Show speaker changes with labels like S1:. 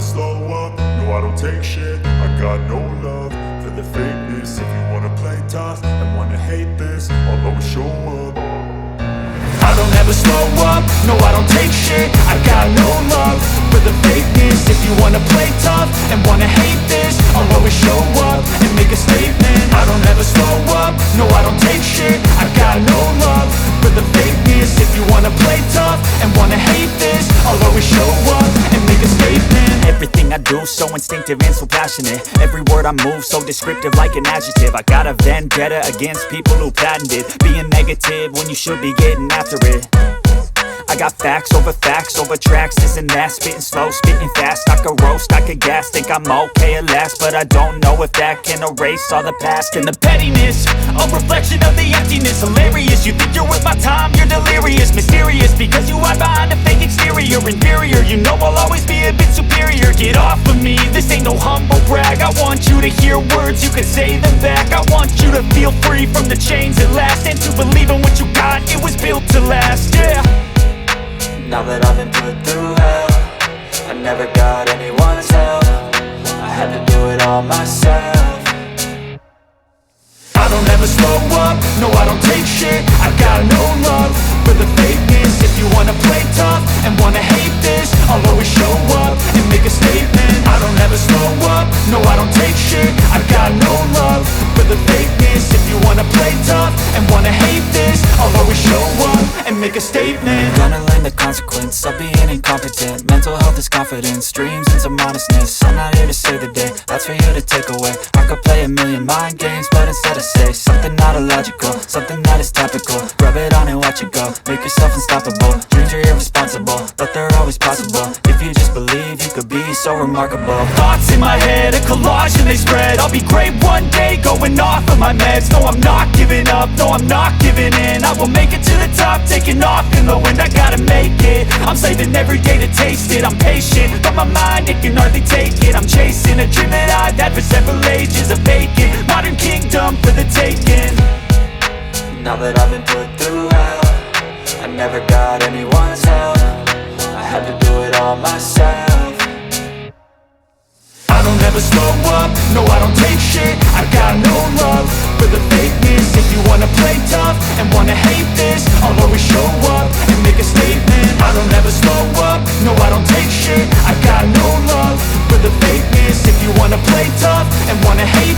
S1: slow up, no I don't take shit. I got no love for the fakeness. If you wanna play tough and wanna hate this, I'll always show up. I don't ever slow up, no I don't take shit. I got no love for the fakeness. If you wanna play tough and wanna hate this, I'll always show up and make a statement. I don't ever slow up, no I don't take shit. I got no love for the fakeness. If you wanna play tough and wanna hate this, I'll always show up and make a statement.
S2: Everything I do so instinctive and so passionate. Every word I move so descriptive like an adjective. I got a vendetta against people who patented being negative when you should be getting after it. I got facts over tracks, this and that. Spitting slow, spitting fast, I could roast, I could gas. Think I'm okay at last, but I don't know if that can erase all the past. And the pettiness, a reflection of the emptiness. Hilarious, you think you're worth my time, you're delirious. Mysterious, because you hide behind a fake exterior. Inferior, you know I'll always be a bit superior. Get off of me, this ain't no humble brag. I want you to hear words, you can say them back. I want you to feel free from the chains at last, and to believe in what you got, it was built to last, yeah.
S3: Now that I've been put through hell, I never got anyone's help. I had to do it all myself.
S1: I don't ever slow up, no I don't take shit. I got no love for the fakeness. If you wanna play tough and wanna hate this, I'll always show up and make a statement. I don't ever slow up, no I don't take shit. I got no love for the fakeness. If you wanna play tough and wanna hate this, I'll always show up and make a statement.
S3: Gonna learn the consequence of being incompetent. Mental health is confidence, dreams and some honestness. I'm not here to save the day, that's for you to take away. I could play a million mind games, but instead I say something not illogical, something that is topical. Rub it on and watch it go, make yourself unstoppable. Dreams are irresponsible, but they're always possible. If you just believe, you could be so remarkable.
S2: Thoughts in my head, a collage and they spread. I'll be great one day, going off of my meds. No, I'm not giving up, no, I'm not giving in. I will make it to the top, taking off in the wind. I gotta make it, I'm saving every day to taste it. I'm patient, but my mind, it can hardly take it. I'm chasing a dream that I've had for several ages. A vacant, modern kingdom for the taking.
S3: Now that I've been put through hell, I never got anyone's help. I had to do it all myself.
S1: I don't ever slow up, no I don't take shit. I got no love for the fakeness. If you wanna play tough and wanna hate this, I'll always show up and make a statement. I don't ever slow up, no I don't take shit. I got no love for the fakeness. If you wanna play tough and wanna hate